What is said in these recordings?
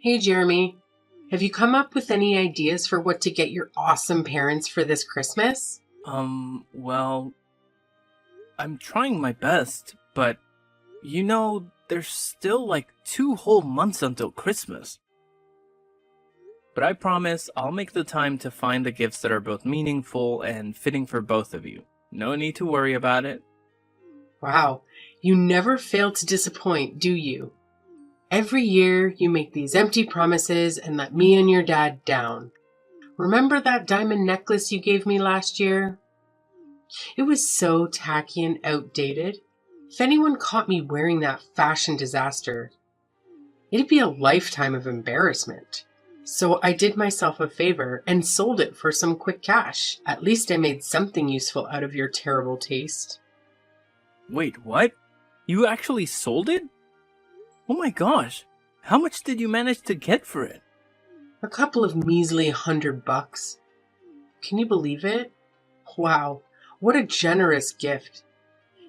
Hey, Jeremy. Have you come up with any ideas for what to get your awesome parents for this Christmas? Well, I'm trying my best, but there's still like 2 whole months until Christmas. But I promise I'll make the time to find the gifts that are both meaningful and fitting for both of you. No need to worry about it. Wow, you never fail to disappoint, do you? Every year you make these empty promises and let me and your dad down. Remember that diamond necklace you gave me last year? It was so tacky and outdated. If anyone caught me wearing that fashion disaster, it'd be a lifetime of embarrassment. So I did myself a favor and sold it for some quick cash. At least I made something useful out of your terrible taste. Wait, what? You actually sold it? Oh my gosh, how much did you manage to get for it? A couple of measly $100. Can you believe it? Wow, what a generous gift.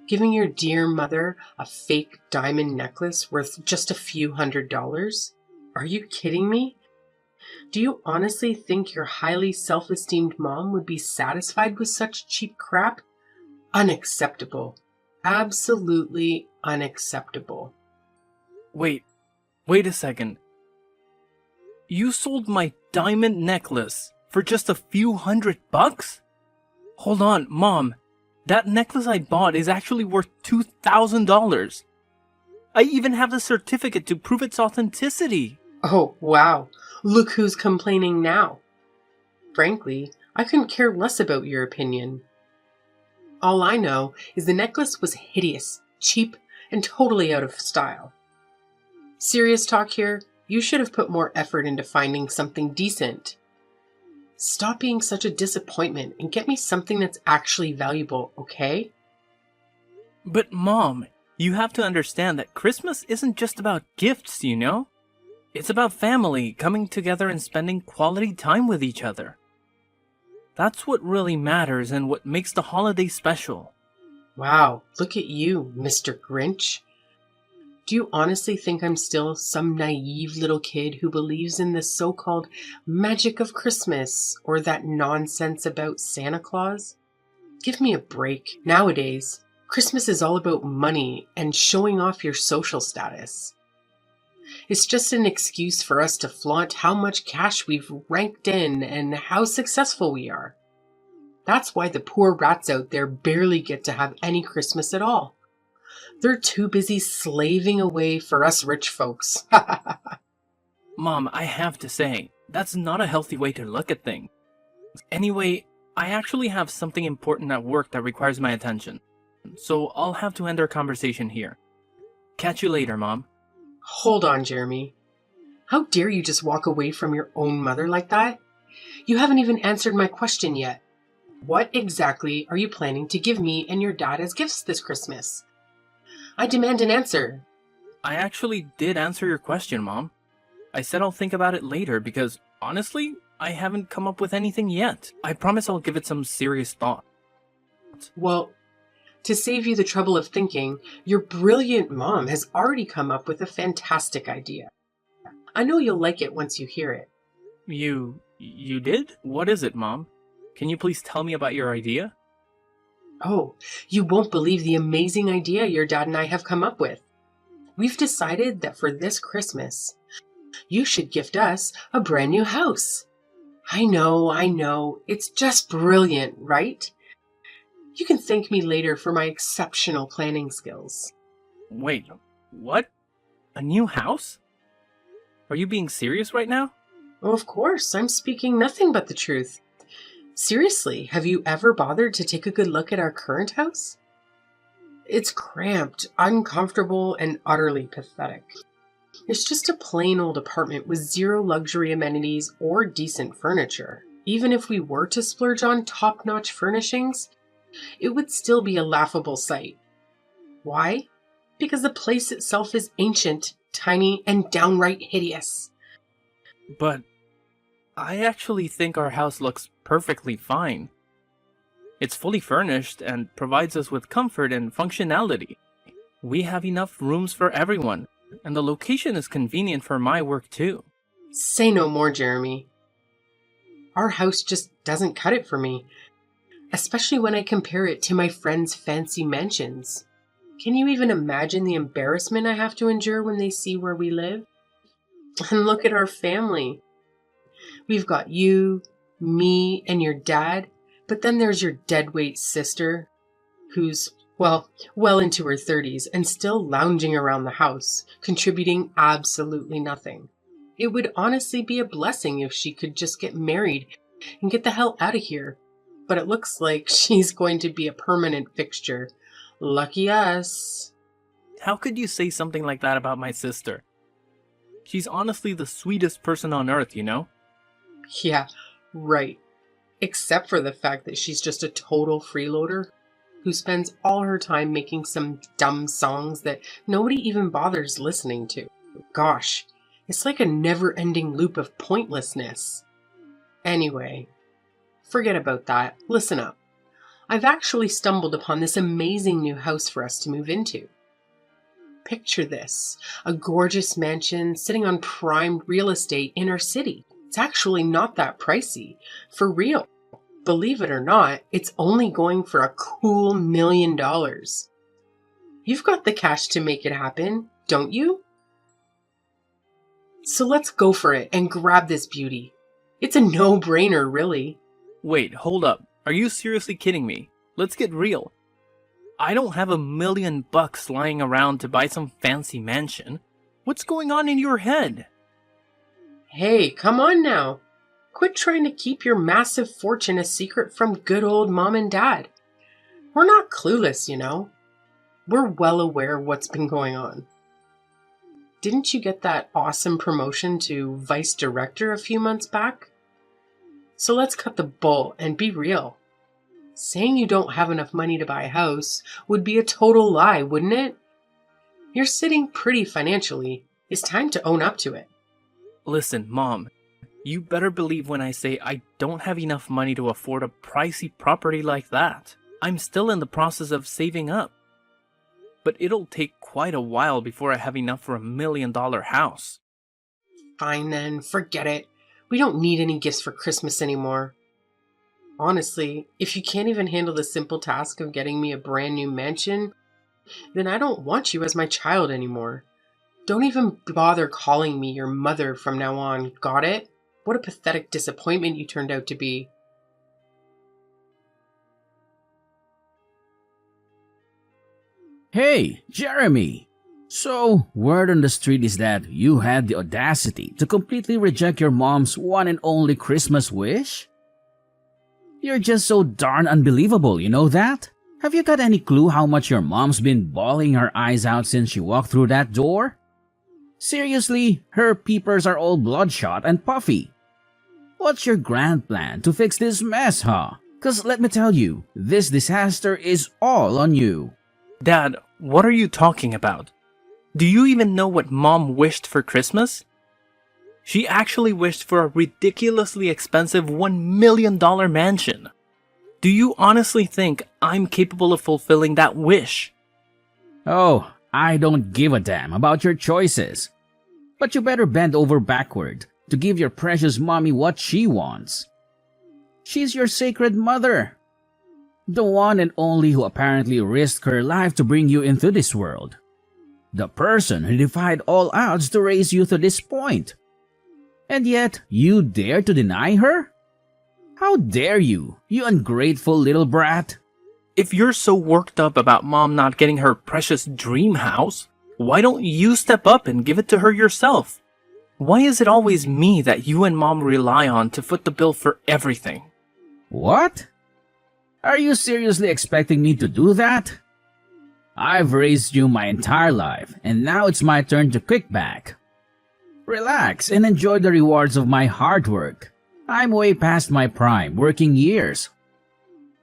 Giving your dear mother a fake diamond necklace worth just a few $100s? Are you kidding me? Do you honestly think your highly self-esteemed mom would be satisfied with such cheap crap? Unacceptable. Absolutely unacceptable. Wait a second. You sold my diamond necklace for just a few $100? Hold on, Mom. That necklace I bought is actually worth $2,000. I even have the certificate to prove its authenticity. Oh, wow. Look who's complaining now. Frankly, I couldn't care less about your opinion. All I know is the necklace was hideous, cheap, and totally out of style. Serious talk here, you should have put more effort into finding something decent. Stop being such a disappointment and get me something that's actually valuable, okay? But Mom, you have to understand that Christmas isn't just about gifts, you know? It's about family coming together and spending quality time with each other. That's what really matters and what makes the holiday special. Wow, look at you, Mr. Grinch. Do you honestly think I'm still some naive little kid who believes in the so-called magic of Christmas or that nonsense about Santa Claus? Give me a break. Nowadays, Christmas is all about money and showing off your social status. It's just an excuse for us to flaunt how much cash we've ranked in and how successful we are. That's why the poor rats out there barely get to have any Christmas at all. They're too busy slaving away for us rich folks. Mom, I have to say, that's not a healthy way to look at things. Anyway, I actually have something important at work that requires my attention. So I'll have to end our conversation here. Catch you later, Mom. Hold on, Jeremy. How dare you just walk away from your own mother like that? You haven't even answered my question yet. What exactly are you planning to give me and your dad as gifts this Christmas? I demand an answer. I actually did answer your question, Mom. I said I'll think about it later because, honestly, I haven't come up with anything yet. I promise I'll give it some serious thought. Well, to save you the trouble of thinking, your brilliant mom has already come up with a fantastic idea. I know you'll like it once you hear it. You did? What is it, Mom? Can you please tell me about your idea? Oh, you won't believe the amazing idea your dad and I have come up with. We've decided that for this Christmas, you should gift us a brand new house. I know. It's just brilliant, right? You can thank me later for my exceptional planning skills. Wait, what? A new house? Are you being serious right now? Oh, of course, I'm speaking nothing but the truth. Seriously, have you ever bothered to take a good look at our current house? It's cramped, uncomfortable, and utterly pathetic. It's just a plain old apartment with zero luxury amenities or decent furniture. Even if we were to splurge on top-notch furnishings, it would still be a laughable sight. Why? Because the place itself is ancient, tiny, and downright hideous. But I actually think our house looks perfectly fine. It's fully furnished and provides us with comfort and functionality. We have enough rooms for everyone, and the location is convenient for my work too. Say no more, Jeremy. Our house just doesn't cut it for me, especially when I compare it to my friends' fancy mansions. Can you even imagine the embarrassment I have to endure when they see where we live? And look at our family. We've got you, me, and your dad, but then there's your deadweight sister, who's, well into her 30s and still lounging around the house, contributing absolutely nothing. It would honestly be a blessing if she could just get married and get the hell out of here. But it looks like she's going to be a permanent fixture. Lucky us. How could you say something like that about my sister? She's honestly the sweetest person on earth, you know? Yeah, right. Except for the fact that she's just a total freeloader who spends all her time making some dumb songs that nobody even bothers listening to. Gosh, it's like a never-ending loop of pointlessness. Anyway, forget about that. Listen up. I've actually stumbled upon this amazing new house for us to move into. Picture this, a gorgeous mansion sitting on prime real estate in our city. It's actually not that pricey. For real. Believe it or not, it's only going for a cool $1 million. You've got the cash to make it happen, don't you? So let's go for it and grab this beauty. It's a no-brainer, really. Wait, hold up. Are you seriously kidding me? Let's get real. I don't have $1 million lying around to buy some fancy mansion. What's going on in your head? Hey, come on now. Quit trying to keep your massive fortune a secret from good old mom and dad. We're not clueless, you know. We're well aware of what's been going on. Didn't you get that awesome promotion to vice director a few months back? So let's cut the bull and be real. Saying you don't have enough money to buy a house would be a total lie, wouldn't it? You're sitting pretty financially. It's time to own up to it. Listen, Mom, you better believe when I say I don't have enough money to afford a pricey property like that. I'm still in the process of saving up. But it'll take quite a while before I have enough for $1 million house. Fine then, forget it. We don't need any gifts for Christmas anymore. Honestly, if you can't even handle the simple task of getting me a brand new mansion, then I don't want you as my child anymore. Don't even bother calling me your mother from now on, got it? What a pathetic disappointment you turned out to be. Hey, Jeremy! So, word on the street is that you had the audacity to completely reject your mom's one and only Christmas wish? You're just so darn unbelievable, you know that? Have you got any clue how much your mom's been bawling her eyes out since she walked through that door? Seriously, her peepers are all bloodshot and puffy. What's your grand plan to fix this mess, huh? 'Cause let me tell you, this disaster is all on you. Dad, what are you talking about? Do you even know what Mom wished for Christmas? She actually wished for a ridiculously expensive $1 million mansion. Do you honestly think I'm capable of fulfilling that wish? Oh, I don't give a damn about your choices. But you better bend over backward to give your precious mommy what she wants. She's your sacred mother. The one and only who apparently risked her life to bring you into this world. The person who defied all odds to raise you to this point. And yet, you dare to deny her? How dare you, you ungrateful little brat? If you're so worked up about Mom not getting her precious dream house, why don't you step up and give it to her yourself? Why is it always me that you and Mom rely on to foot the bill for everything? What? Are you seriously expecting me to do that? I've raised you my entire life, and now it's my turn to kick back. Relax and enjoy the rewards of my hard work. I'm way past my prime working years.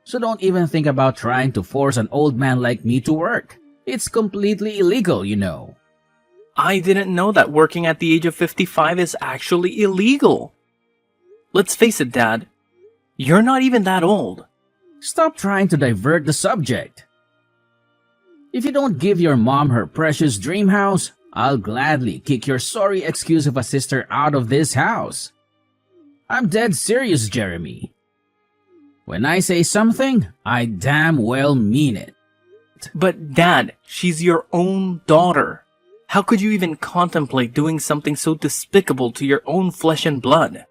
So don't even think about trying to force an old man like me to work. It's completely illegal, you know. I didn't know that working at the age of 55 is actually illegal. Let's face it, Dad. You're not even that old. Stop trying to divert the subject. If you don't give your mom her precious dream house, I'll gladly kick your sorry excuse of a sister out of this house. I'm dead serious, Jeremy. When I say something, I damn well mean it. But Dad, she's your own daughter. How could you even contemplate doing something so despicable to your own flesh and blood?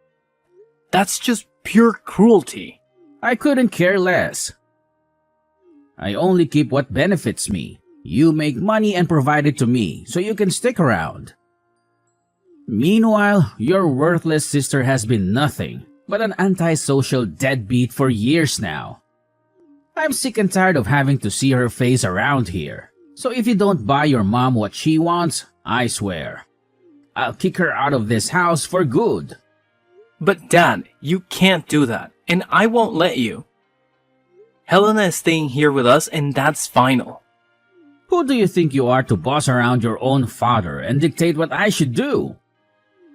That's just pure cruelty. I couldn't care less. I only keep what benefits me. You make money and provide it to me, so you can stick around. Meanwhile, your worthless sister has been nothing but an antisocial deadbeat for years now. I'm sick and tired of having to see her face around here. So if you don't buy your mom what she wants, I swear, I'll kick her out of this house for good. But Dad, you can't do that, and I won't let you. Helena is staying here with us, and that's final. Who do you think you are to boss around your own father and dictate what I should do?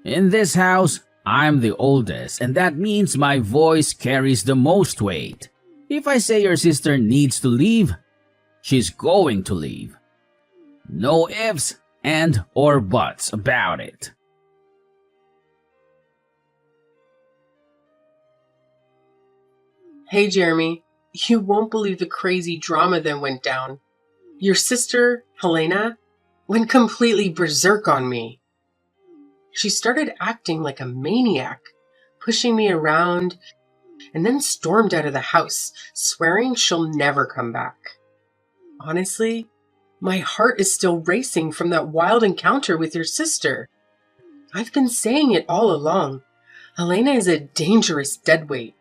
In this house, I'm the oldest, and that means my voice carries the most weight. If I say your sister needs to leave, she's going to leave. No ifs and or buts about it. Hey, Jeremy, you won't believe the crazy drama that went down. Your sister, Helena, went completely berserk on me. She started acting like a maniac, pushing me around, and then stormed out of the house, swearing she'll never come back. Honestly, my heart is still racing from that wild encounter with your sister. I've been saying it all along. Helena is a dangerous deadweight.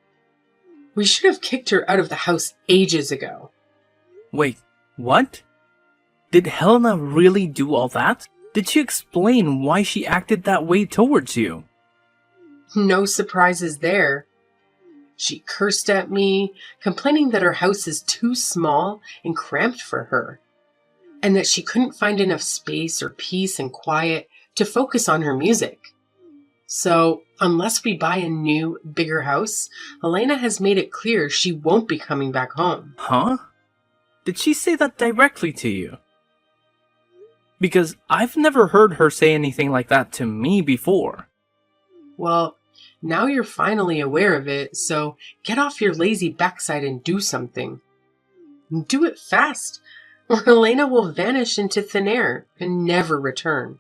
We should have kicked her out of the house ages ago. Wait, what? Did Helena really do all that? Did she explain why she acted that way towards you? No surprises there. She cursed at me, complaining that her house is too small and cramped for her, and that she couldn't find enough space or peace and quiet to focus on her music. So, unless we buy a new, bigger house, Helena has made it clear she won't be coming back home. Huh? Did she say that directly to you? Because I've never heard her say anything like that to me before. Well, now you're finally aware of it, so get off your lazy backside and do something. Do it fast, or Helena will vanish into thin air and never return.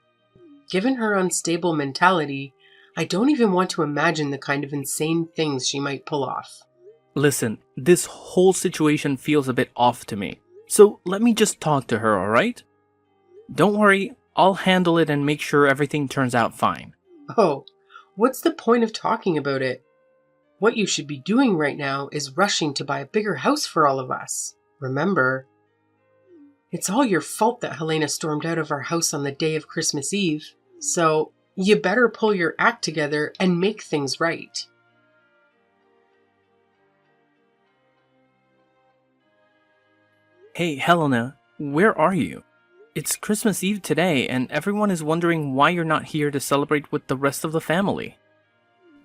Given her unstable mentality, I don't even want to imagine the kind of insane things she might pull off. Listen, this whole situation feels a bit off to me, so let me just talk to her, alright? Don't worry, I'll handle it and make sure everything turns out fine. Oh, what's the point of talking about it? What you should be doing right now is rushing to buy a bigger house for all of us. Remember, it's all your fault that Helena stormed out of our house on the day of Christmas Eve, so you better pull your act together and make things right. Hey, Helena, where are you? It's Christmas Eve today, and everyone is wondering why you're not here to celebrate with the rest of the family.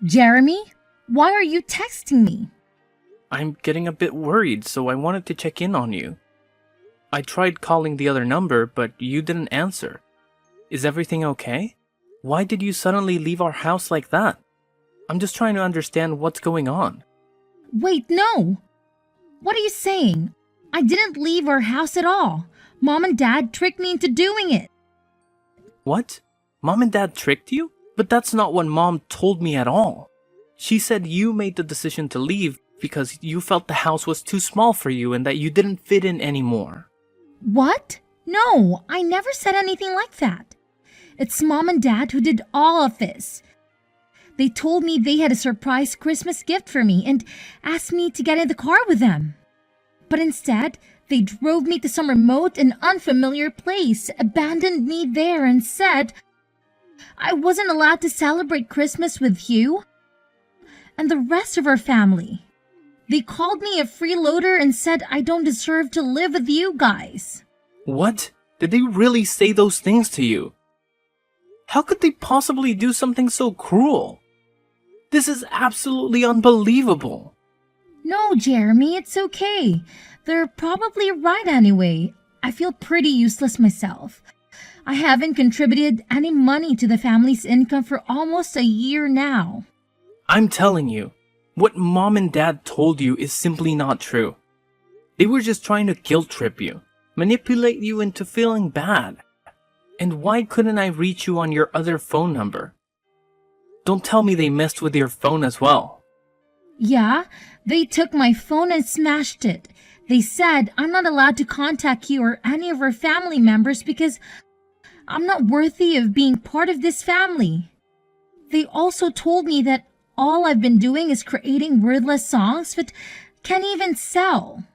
Jeremy, why are you texting me? I'm getting a bit worried, so I wanted to check in on you. I tried calling the other number, but you didn't answer. Is everything okay? Why did you suddenly leave our house like that? I'm just trying to understand what's going on. Wait, no! What are you saying? I didn't leave our house at all. Mom and Dad tricked me into doing it. What? Mom and Dad tricked you? But that's not what Mom told me at all. She said you made the decision to leave because you felt the house was too small for you and that you didn't fit in anymore. What? No, I never said anything like that. It's Mom and Dad who did all of this. They told me they had a surprise Christmas gift for me and asked me to get in the car with them. But instead, they drove me to some remote and unfamiliar place, abandoned me there, and said I wasn't allowed to celebrate Christmas with you and the rest of our family. They called me a freeloader and said I don't deserve to live with you guys. What? Did they really say those things to you? How could they possibly do something so cruel? This is absolutely unbelievable. No, Jeremy, it's okay. They're probably right anyway. I feel pretty useless myself. I haven't contributed any money to the family's income for almost a year now. I'm telling you, what mom and dad told you is simply not true. They were just trying to guilt trip you, manipulate you into feeling bad. And why couldn't I reach you on your other phone number? Don't tell me they messed with your phone as well. Yeah, they took my phone and smashed it. They said I'm not allowed to contact you or any of our family members because I'm not worthy of being part of this family. They also told me that all I've been doing is creating wordless songs that can't even sell.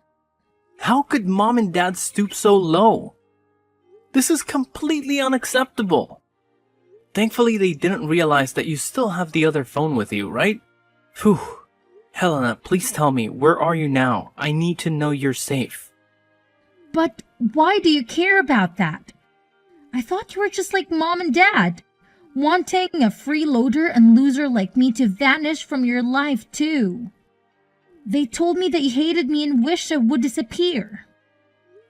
How could mom and dad stoop so low? This is completely unacceptable. Thankfully, they didn't realize that you still have the other phone with you, right? Phew. Helena, please tell me, where are you now? I need to know you're safe. But why do you care about that? I thought you were just like mom and dad, wanting a freeloader and loser like me to vanish from your life too. They told me that you hated me and wished I would disappear.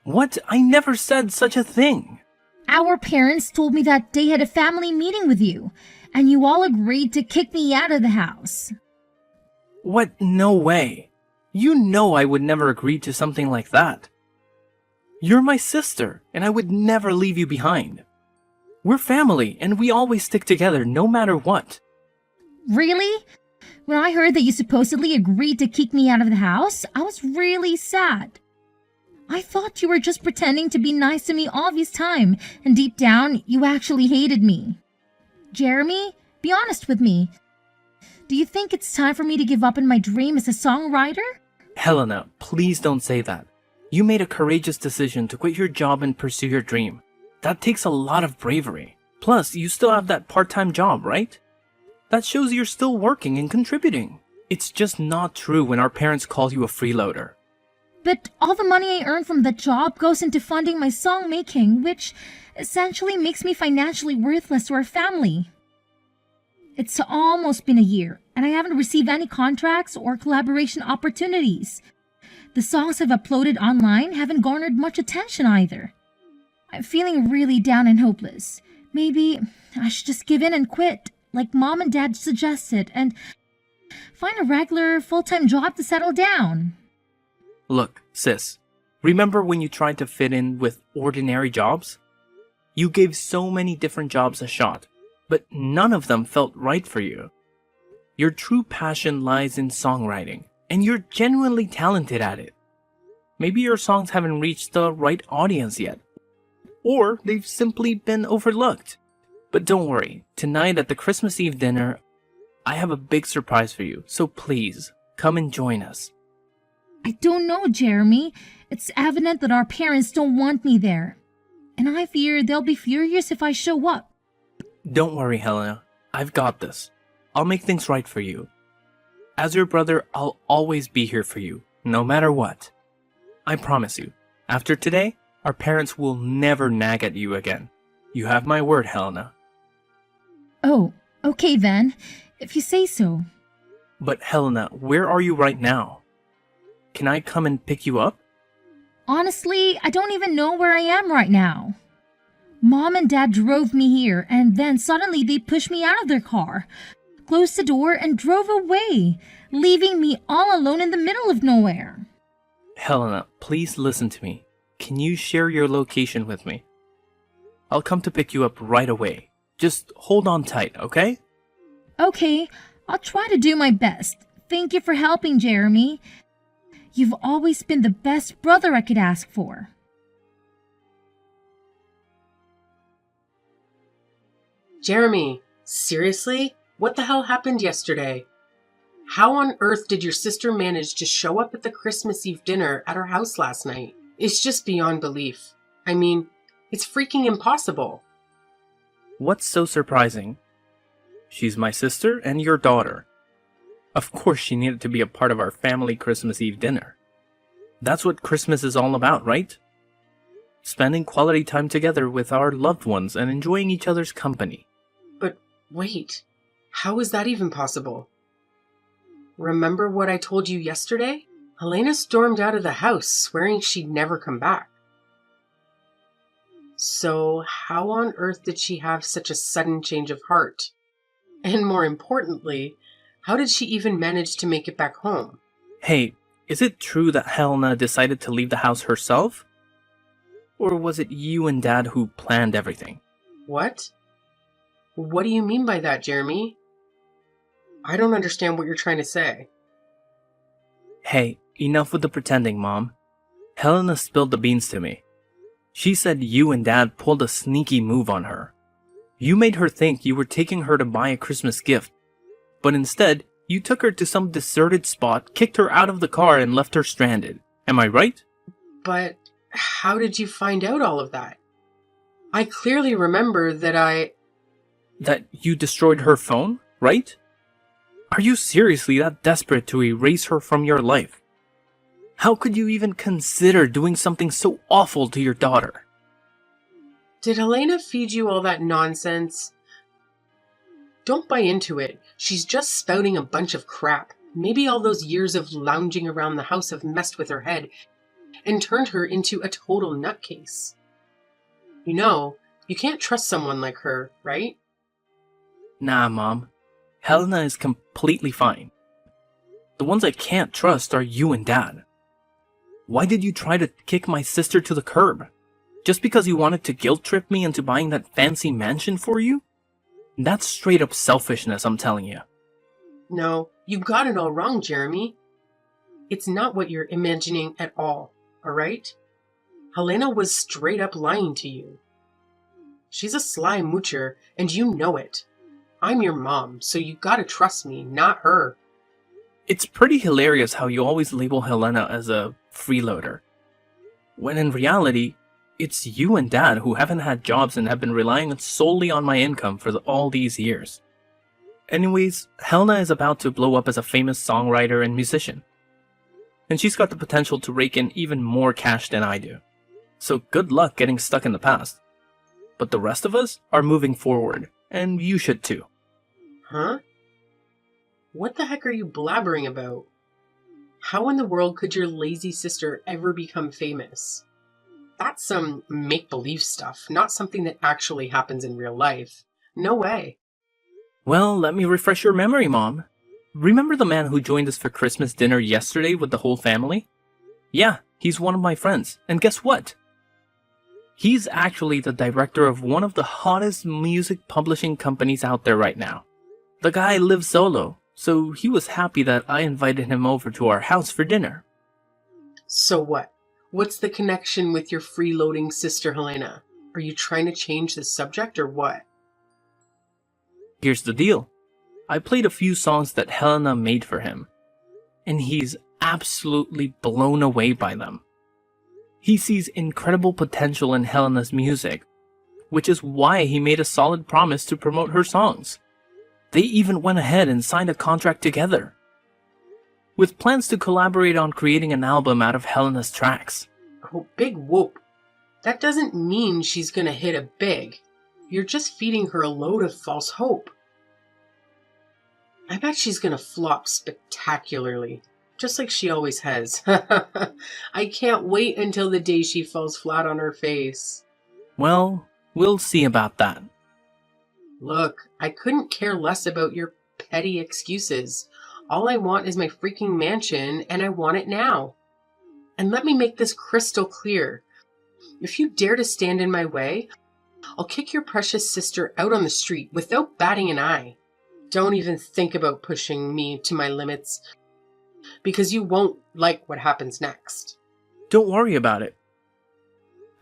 What? I never said such a thing. Our parents told me that they had a family meeting with you, and you all agreed to kick me out of the house. What? No way. You know I would never agree to something like that. You're my sister, and I would never leave you behind. We're family, and we always stick together no matter what. Really? When I heard that you supposedly agreed to kick me out of the house, I was really sad. I thought you were just pretending to be nice to me all this time, and deep down, you actually hated me. Jeremy, be honest with me. Do you think it's time for me to give up on my dream as a songwriter? Helena, please don't say that. You made a courageous decision to quit your job and pursue your dream. That takes a lot of bravery. Plus, you still have that part-time job, right? That shows you're still working and contributing. It's just not true when our parents call you a freeloader. But all the money I earn from that job goes into funding my song making, which essentially makes me financially worthless to our family. It's almost been a year, and I haven't received any contracts or collaboration opportunities. The songs I've uploaded online haven't garnered much attention either. I'm feeling really down and hopeless. Maybe I should just give in and quit, like mom and dad suggested, and find a regular full-time job to settle down. Look, sis, remember when you tried to fit in with ordinary jobs? You gave so many different jobs a shot, but none of them felt right for you. Your true passion lies in songwriting, and you're genuinely talented at it. Maybe your songs haven't reached the right audience yet, or they've simply been overlooked. But don't worry, tonight at the Christmas Eve dinner, I have a big surprise for you, so please, come and join us. I don't know, Jeremy. It's evident that our parents don't want me there. And I fear they'll be furious if I show up. Don't worry, Helena. I've got this. I'll make things right for you. As your brother, I'll always be here for you, no matter what. I promise you, after today, our parents will never nag at you again. You have my word, Helena. Oh, okay then, if you say so. But Helena, where are you right now? Can I come and pick you up? Honestly, I don't even know where I am right now. Mom and Dad drove me here, and then suddenly they pushed me out of their car, closed the door, and drove away, leaving me all alone in the middle of nowhere. Helena, please listen to me. Can you share your location with me? I'll come to pick you up right away. Just hold on tight, okay? Okay, I'll try to do my best. Thank you for helping, Jeremy. You've always been the best brother I could ask for. Jeremy, seriously? What the hell happened yesterday? How on earth did your sister manage to show up at the Christmas Eve dinner at our house last night? It's just beyond belief. I mean, it's freaking impossible. What's so surprising? She's my sister and your daughter. Of course she needed to be a part of our family Christmas Eve dinner. That's what Christmas is all about, right? Spending quality time together with our loved ones and enjoying each other's company. But wait, how is that even possible? Remember what I told you yesterday? Helena stormed out of the house, swearing she'd never come back. So, how on earth did she have such a sudden change of heart? And more importantly, how did she even manage to make it back home? Hey, is it true that Helena decided to leave the house herself? Or was it you and Dad who planned everything? What? What do you mean by that, Jeremy? I don't understand what you're trying to say. Hey, enough with the pretending, Mom. Helena spilled the beans to me. She said you and Dad pulled a sneaky move on her. You made her think you were taking her to buy a Christmas gift, but instead, you took her to some deserted spot, kicked her out of the car, and left her stranded. Am I right? But how did you find out all of that? I clearly remember that That you destroyed her phone, right? Are you seriously that desperate to erase her from your life? How could you even consider doing something so awful to your daughter? Did Helena feed you all that nonsense? Don't buy into it. She's just spouting a bunch of crap. Maybe all those years of lounging around the house have messed with her head and turned her into a total nutcase. You know, you can't trust someone like her, right? Nah, Mom. Helena is completely fine. The ones I can't trust are you and Dad. Why did you try to kick my sister to the curb? Just because you wanted to guilt trip me into buying that fancy mansion for you? That's straight up selfishness, I'm telling you. No, you got it all wrong, Jeremy. It's not what you're imagining at all right? Helena was straight up lying to you. She's a sly moocher, and you know it. I'm your mom, so you gotta trust me, not her. It's pretty hilarious how you always label Helena as a freeloader, when in reality, it's you and Dad who haven't had jobs and have been relying solely on my income for all these years. Anyways, Helena is about to blow up as a famous songwriter and musician, and she's got the potential to rake in even more cash than I do. So good luck getting stuck in the past. But the rest of us are moving forward, and you should too. Huh? What the heck are you blabbering about? How in the world could your lazy sister ever become famous? That's some make-believe stuff, not something that actually happens in real life. No way. Well, let me refresh your memory, Mom. Remember the man who joined us for Christmas dinner yesterday with the whole family? Yeah, he's one of my friends, and guess what? He's actually the director of one of the hottest music publishing companies out there right now. The guy lives solo, so he was happy that I invited him over to our house for dinner. So what? What's the connection with your freeloading sister Helena? Are you trying to change the subject or what? Here's the deal. I played a few songs that Helena made for him, and he's absolutely blown away by them. He sees incredible potential in Helena's music, which is why he made a solid promise to promote her songs. They even went ahead and signed a contract together, with plans to collaborate on creating an album out of Helena's tracks. Oh, big whoop. That doesn't mean she's gonna hit it big. You're just feeding her a load of false hope. I bet she's gonna flop spectacularly, just like she always has. I can't wait until the day she falls flat on her face. Well, we'll see about that. Look, I couldn't care less about your petty excuses. All I want is my freaking mansion, and I want it now. And let me make this crystal clear. If you dare to stand in my way, I'll kick your precious sister out on the street without batting an eye. Don't even think about pushing me to my limits, because you won't like what happens next. Don't worry about it.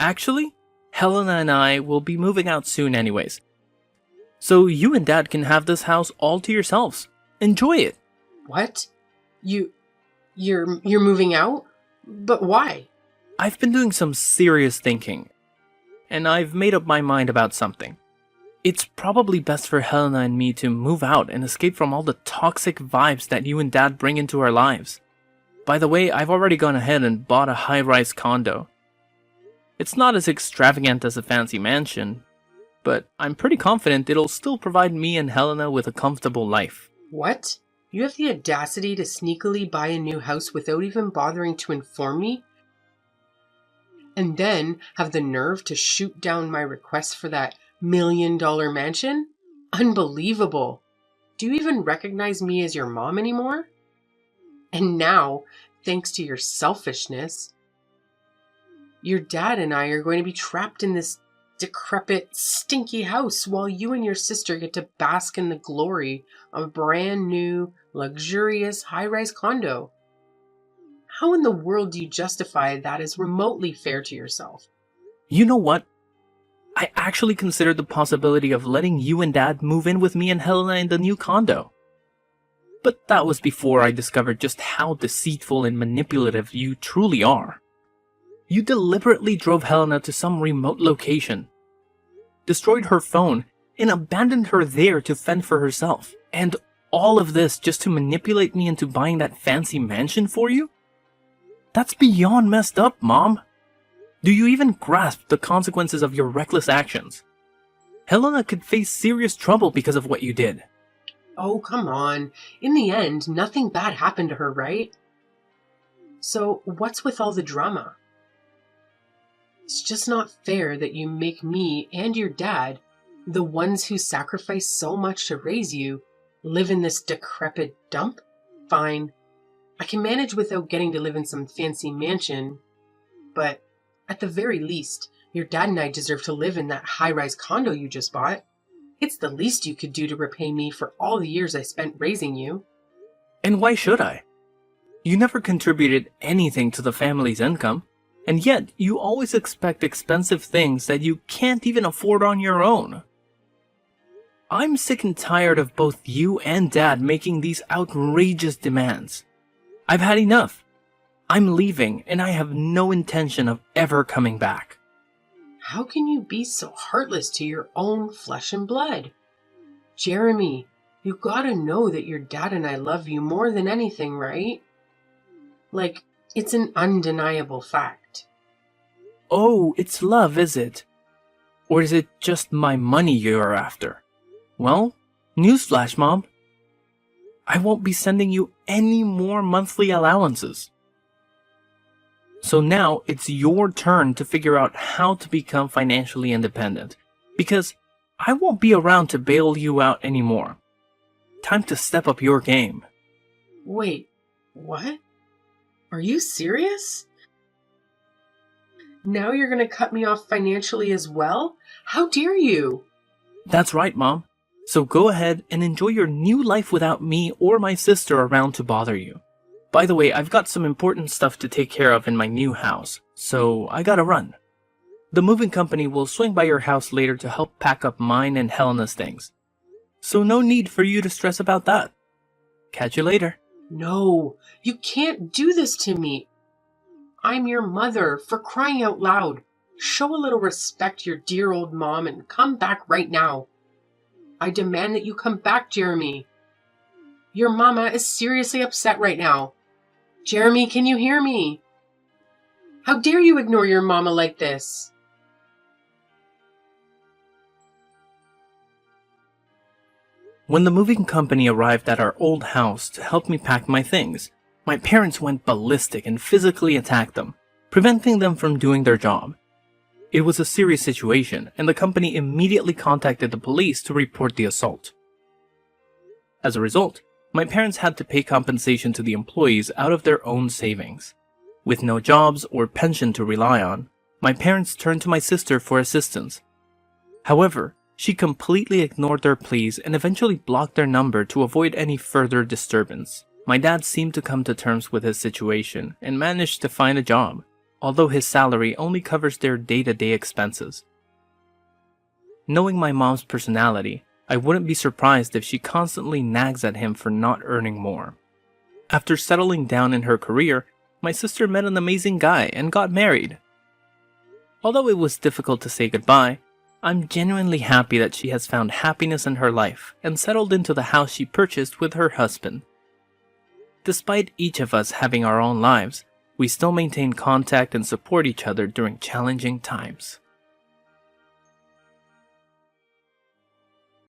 Actually, Helena and I will be moving out soon anyways. So you and Dad can have this house all to yourselves. Enjoy it. What? You're moving out? But why? I've been doing some serious thinking, and I've made up my mind about something. It's probably best for Helena and me to move out and escape from all the toxic vibes that you and Dad bring into our lives. By the way, I've already gone ahead and bought a high-rise condo. It's not as extravagant as a fancy mansion, but I'm pretty confident it'll still provide me and Helena with a comfortable life. What? You have the audacity to sneakily buy a new house without even bothering to inform me? and then have the nerve to shoot down my request for that $1 million mansion? Unbelievable. Do you even recognize me as your mom anymore? And now, thanks to your selfishness, your dad and I are going to be trapped in this decrepit, stinky house while you and your sister get to bask in the glory of a brand new, luxurious high-rise condo. How in the world do you justify that as remotely fair to yourself? You know what? I actually considered the possibility of letting you and Dad move in with me and Helena in the new condo. But that was before I discovered just how deceitful and manipulative you truly are. You deliberately drove Helena to some remote location, destroyed her phone, and abandoned her there to fend for herself. And all of this just to manipulate me into buying that fancy mansion for you? That's beyond messed up, Mom. Do you even grasp the consequences of your reckless actions? Helena could face serious trouble because of what you did. Oh, come on. In the end, nothing bad happened to her, right? So what's with all the drama? It's just not fair that you make me and your dad, the ones who sacrificed so much to raise you, live in this decrepit dump? Fine. I can manage without getting to live in some fancy mansion, but at the very least, your dad and I deserve to live in that high-rise condo you just bought. It's the least you could do to repay me for all the years I spent raising you. And why should I? You never contributed anything to the family's income, and yet you always expect expensive things that you can't even afford on your own. I'm sick and tired of both you and Dad making these outrageous demands. I've had enough. I'm leaving, and I have no intention of ever coming back. How can you be so heartless to your own flesh and blood? Jeremy, you gotta know that your dad and I love you more than anything, right? Like, it's an undeniable fact. Oh, it's love, is it? Or is it just my money you're after? Well, newsflash, Mom. I won't be sending you any more monthly allowances. So now it's your turn to figure out how to become financially independent, because I won't be around to bail you out anymore. Time to step up your game. Wait, what? Are you serious? Now you're gonna cut me off financially as well? How dare you? That's right, Mom. So go ahead and enjoy your new life without me or my sister around to bother you. By the way, I've got some important stuff to take care of in my new house, so I gotta run. The moving company will swing by your house later to help pack up mine and Helena's things. So no need for you to stress about that. Catch you later. No, you can't do this to me. I'm your mother, for crying out loud. Show a little respect to your dear old mom and come back right now. I demand that you come back, Jeremy. Your mama is seriously upset right now. Jeremy, can you hear me? How dare you ignore your mama like this? When the moving company arrived at our old house to help me pack my things, my parents went ballistic and physically attacked them, preventing them from doing their job. It was a serious situation, and the company immediately contacted the police to report the assault. As a result, my parents had to pay compensation to the employees out of their own savings. With no jobs or pension to rely on, my parents turned to my sister for assistance. However, she completely ignored their pleas and eventually blocked their number to avoid any further disturbance. My dad seemed to come to terms with his situation and managed to find a job, although his salary only covers their day-to-day expenses. Knowing my mom's personality, I wouldn't be surprised if she constantly nags at him for not earning more. After settling down in her career, my sister met an amazing guy and got married. Although it was difficult to say goodbye, I'm genuinely happy that she has found happiness in her life and settled into the house she purchased with her husband. Despite each of us having our own lives, we still maintain contact and support each other during challenging times.